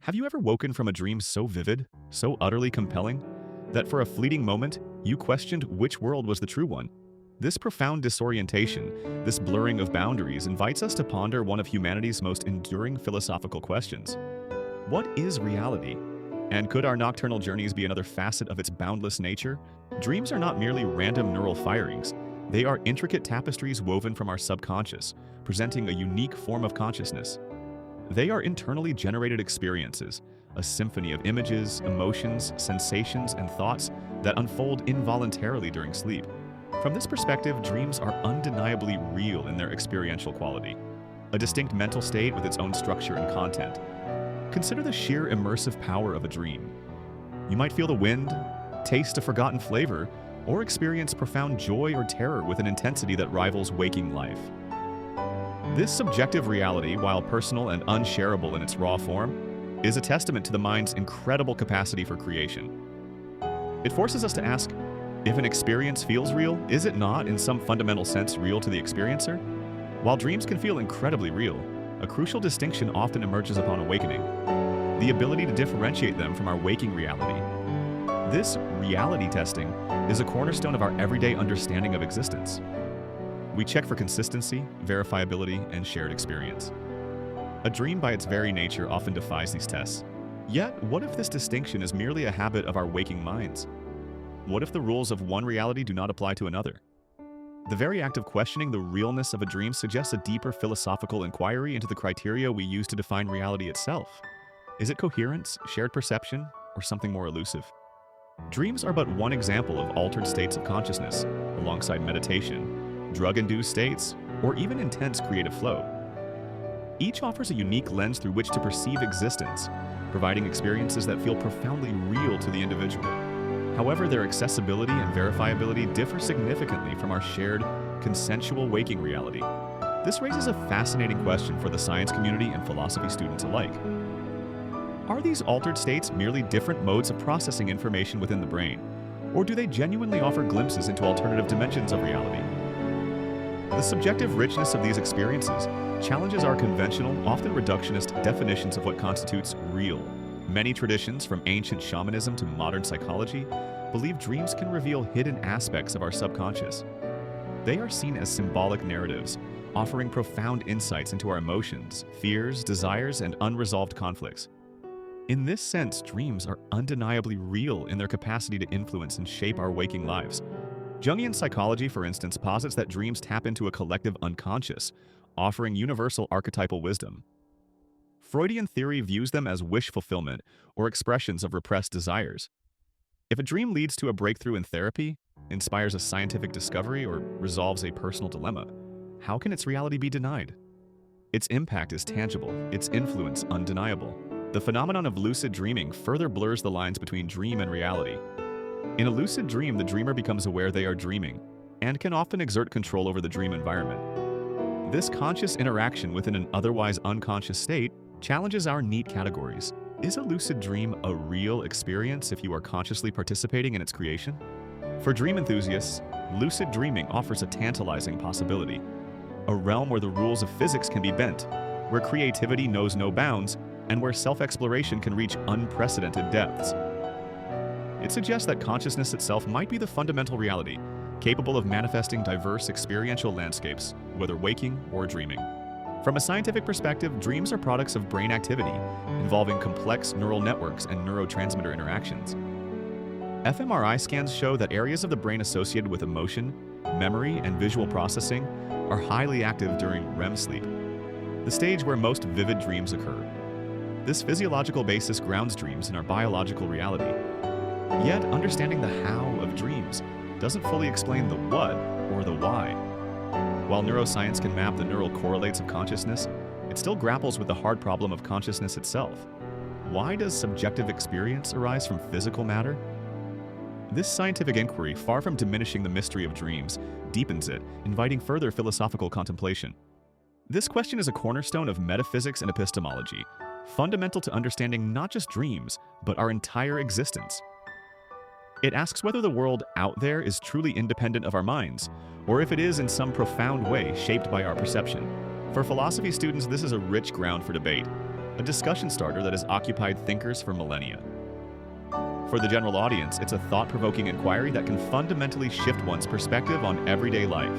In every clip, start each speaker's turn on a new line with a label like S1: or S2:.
S1: Have you ever woken from a dream so vivid, so utterly compelling, that for a fleeting moment, you questioned which world was the true one? This profound disorientation, this blurring of boundaries, invites us to ponder one of humanity's most enduring philosophical questions. What is reality? And could our nocturnal journeys be another facet of its boundless nature? Dreams are not merely random neural firings. They are intricate tapestries woven from our subconscious, presenting a unique form of consciousness. They are internally generated experiences, a symphony of images, emotions, sensations, and thoughts that unfold involuntarily during sleep. From this perspective, dreams are undeniably real in their experiential quality, a distinct mental state with its own structure and content. Consider the sheer immersive power of a dream. You might feel the wind, taste a forgotten flavor, or experience profound joy or terror with an intensity that rivals waking life. This subjective reality, while personal and unshareable in its raw form, is a testament to the mind's incredible capacity for creation. It forces us to ask, if an experience feels real, is it not, in some fundamental sense, real to the experiencer? While dreams can feel incredibly real, a crucial distinction often emerges upon awakening: the ability to differentiate them from our waking reality. This reality testing is a cornerstone of our everyday understanding of existence. We check for consistency, verifiability, and shared experience. A dream by its very nature often defies these tests. Yet, what if this distinction is merely a habit of our waking minds? What if the rules of one reality do not apply to another? The very act of questioning the realness of a dream suggests a deeper philosophical inquiry into the criteria we use to define reality itself. Is it coherence, shared perception, or something more elusive? Dreams are but one example of altered states of consciousness, alongside meditation, drug-induced states, or even intense creative flow. Each offers a unique lens through which to perceive existence, providing experiences that feel profoundly real to the individual. However, their accessibility and verifiability differ significantly from our shared, consensual waking reality. This raises a fascinating question for the science community and philosophy students alike. Are these altered states merely different modes of processing information within the brain, or do they genuinely offer glimpses into alternative dimensions of reality? The subjective richness of these experiences challenges our conventional, often reductionist definitions of what constitutes real. Many traditions, from ancient shamanism to modern psychology, believe dreams can reveal hidden aspects of our subconscious. They are seen as symbolic narratives, offering profound insights into our emotions, fears, desires, and unresolved conflicts. In this sense, dreams are undeniably real in their capacity to influence and shape our waking lives. Jungian psychology, for instance, posits that dreams tap into a collective unconscious, offering universal archetypal wisdom. Freudian theory views them as wish fulfillment or expressions of repressed desires. If a dream leads to a breakthrough in therapy, inspires a scientific discovery, or resolves a personal dilemma, how can its reality be denied? Its impact is tangible, its influence undeniable. The phenomenon of lucid dreaming further blurs the lines between dream and reality. In a lucid dream, the dreamer becomes aware they are dreaming, and can often exert control over the dream environment. This conscious interaction within an otherwise unconscious state challenges our neat categories. Is a lucid dream a real experience if you are consciously participating in its creation? For dream enthusiasts, lucid dreaming offers a tantalizing possibility, a realm where the rules of physics can be bent, where creativity knows no bounds, and where self-exploration can reach unprecedented depths. It suggests that consciousness itself might be the fundamental reality, capable of manifesting diverse experiential landscapes, whether waking or dreaming. From a scientific perspective, dreams are products of brain activity, involving complex neural networks and neurotransmitter interactions. fMRI scans show that areas of the brain associated with emotion, memory, and visual processing are highly active during REM sleep, the stage where most vivid dreams occur. This physiological basis grounds dreams in our biological reality. Yet, understanding the how of dreams doesn't fully explain the what or the why. While neuroscience can map the neural correlates of consciousness, it still grapples with the hard problem of consciousness itself. Why does subjective experience arise from physical matter? This scientific inquiry, far from diminishing the mystery of dreams, deepens it, inviting further philosophical contemplation. This question is a cornerstone of metaphysics and epistemology, fundamental to understanding not just dreams, but our entire existence. It asks whether the world out there is truly independent of our minds, or if it is in some profound way shaped by our perception. For philosophy students, this is a rich ground for debate. a discussion starter that has occupied thinkers for millennia. For the general audience, it's a thought-provoking inquiry that can fundamentally shift one's perspective on everyday life.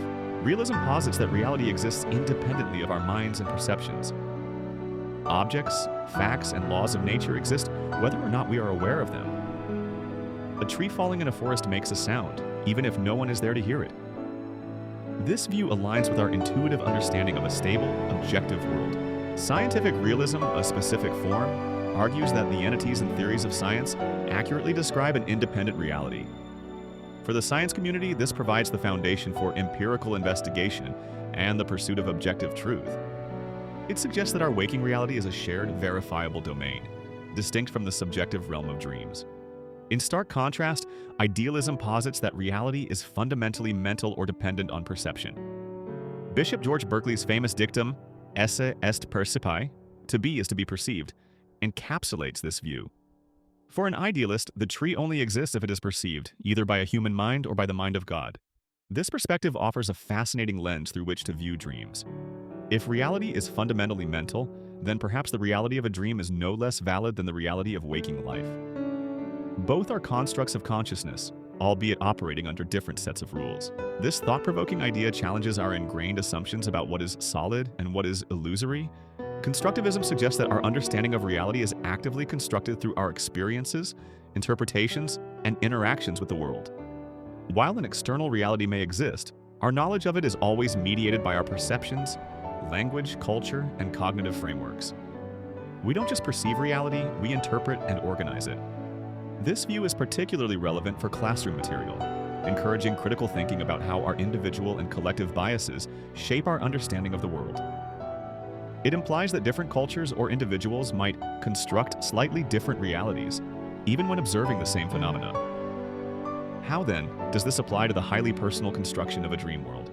S1: Realism posits that reality exists independently of our minds and perceptions. Objects, facts, and laws of nature exist whether or not we are aware of them. A tree falling in a forest makes a sound, even if no one is there to hear it. This view aligns with our intuitive understanding of a stable, objective world. Scientific realism, a specific form, argues that the entities and theories of science accurately describe an independent reality. For the science community, this provides the foundation for empirical investigation and the pursuit of objective truth. It suggests that our waking reality is a shared, verifiable domain, distinct from the subjective realm of dreams. In stark contrast, idealism posits that reality is fundamentally mental or dependent on perception. Bishop George Berkeley's famous dictum, esse est percipi, to be is to be perceived, encapsulates this view. For an idealist, the tree only exists if it is perceived, either by a human mind or by the mind of God. This perspective offers a fascinating lens through which to view dreams. If reality is fundamentally mental, then perhaps the reality of a dream is no less valid than the reality of waking life. Both are constructs of consciousness, albeit operating under different sets of rules. This thought-provoking idea challenges our ingrained assumptions about what is solid and what is illusory. Constructivism suggests that our understanding of reality is actively constructed through our experiences, interpretations, and interactions with the world. While an external reality may exist, our knowledge of it is always mediated by our perceptions, language, culture, and cognitive frameworks. We don't just perceive reality, we interpret and organize it. This view is particularly relevant for classroom material, encouraging critical thinking about how our individual and collective biases shape our understanding of the world. It implies that different cultures or individuals might construct slightly different realities, even when observing the same phenomena. How then does this apply to the highly personal construction of a dream world?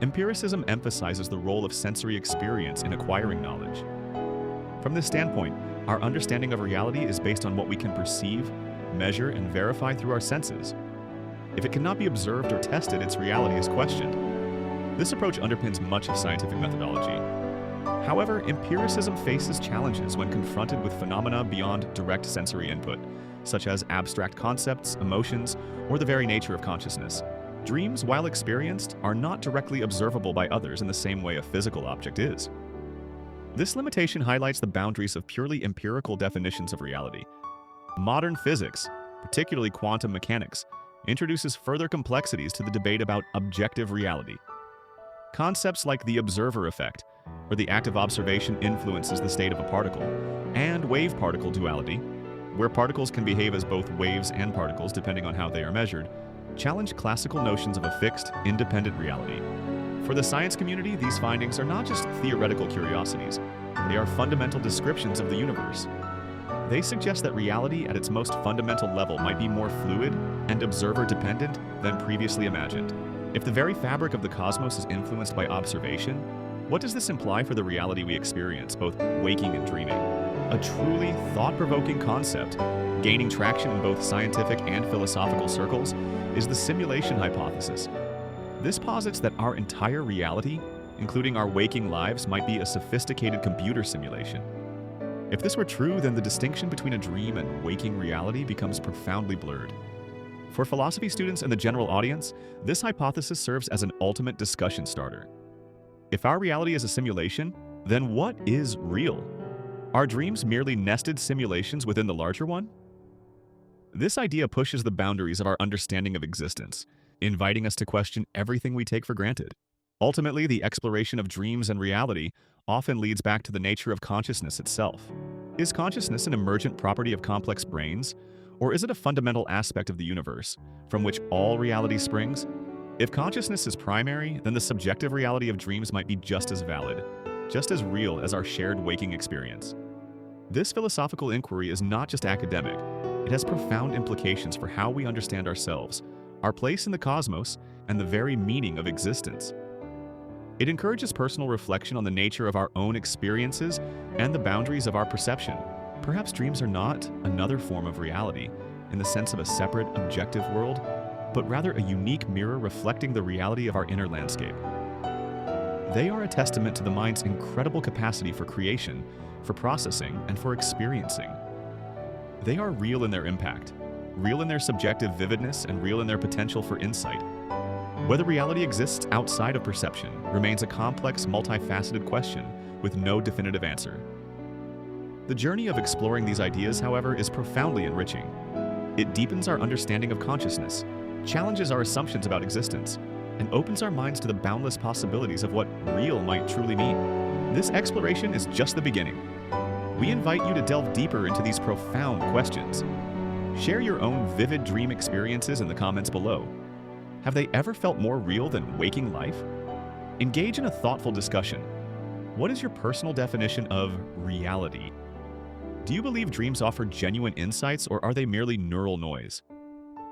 S1: Empiricism emphasizes the role of sensory experience in acquiring knowledge. From this standpoint, our understanding of reality is based on what we can perceive, measure, and verify through our senses. If it cannot be observed or tested, its reality is questioned. This approach underpins much of scientific methodology. However, empiricism faces challenges when confronted with phenomena beyond direct sensory input, such as abstract concepts, emotions, or the very nature of consciousness. Dreams, while experienced, are not directly observable by others in the same way a physical object is. This limitation highlights the boundaries of purely empirical definitions of reality. Modern physics, particularly quantum mechanics, introduces further complexities to the debate about objective reality. Concepts like the observer effect, where the act of observation influences the state of a particle, and wave-particle duality, where particles can behave as both waves and particles depending on how they are measured, challenge classical notions of a fixed, independent reality. For the science community, these findings are not just theoretical curiosities, they are fundamental descriptions of the universe. They suggest that reality at its most fundamental level might be more fluid and observer-dependent than previously imagined. If the very fabric of the cosmos is influenced by observation, what does this imply for the reality we experience, both waking and dreaming? A truly thought-provoking concept, gaining traction in both scientific and philosophical circles, is the simulation hypothesis. This posits that our entire reality, including our waking lives, might be a sophisticated computer simulation. If this were true, then the distinction between a dream and waking reality becomes profoundly blurred. For philosophy students and the general audience, this hypothesis serves as an ultimate discussion starter. If our reality is a simulation, then what is real? Are dreams merely nested simulations within the larger one? This idea pushes the boundaries of our understanding of existence, inviting us to question everything we take for granted. Ultimately, the exploration of dreams and reality often leads back to the nature of consciousness itself. Is consciousness an emergent property of complex brains, or is it a fundamental aspect of the universe, from which all reality springs? If consciousness is primary, then the subjective reality of dreams might be just as valid, just as real as our shared waking experience. This philosophical inquiry is not just academic, it has profound implications for how we understand ourselves, our place in the cosmos, and the very meaning of existence. It encourages personal reflection on the nature of our own experiences and the boundaries of our perception. Perhaps dreams are not another form of reality, in the sense of a separate, objective world, but rather a unique mirror reflecting the reality of our inner landscape. They are a testament to the mind's incredible capacity for creation, for processing, and for experiencing. They are real in their impact, real in their subjective vividness, and real in their potential for insight. Whether reality exists outside of perception remains a complex, multifaceted question with no definitive answer. The journey of exploring these ideas, however, is profoundly enriching. It deepens our understanding of consciousness, challenges our assumptions about existence, and opens our minds to the boundless possibilities of what real might truly mean. This exploration is just the beginning. We invite you to delve deeper into these profound questions. Share your own vivid dream experiences in the comments below. Have they ever felt more real than waking life? Engage in a thoughtful discussion. What is your personal definition of reality? Do you believe dreams offer genuine insights, or are they merely neural noise?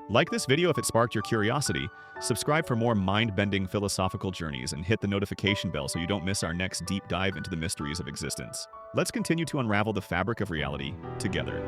S1: Like this video if it sparked your curiosity, subscribe for more mind-bending philosophical journeys, and hit the notification bell so you don't miss our next deep dive into the mysteries of existence. Let's continue to unravel the fabric of reality together.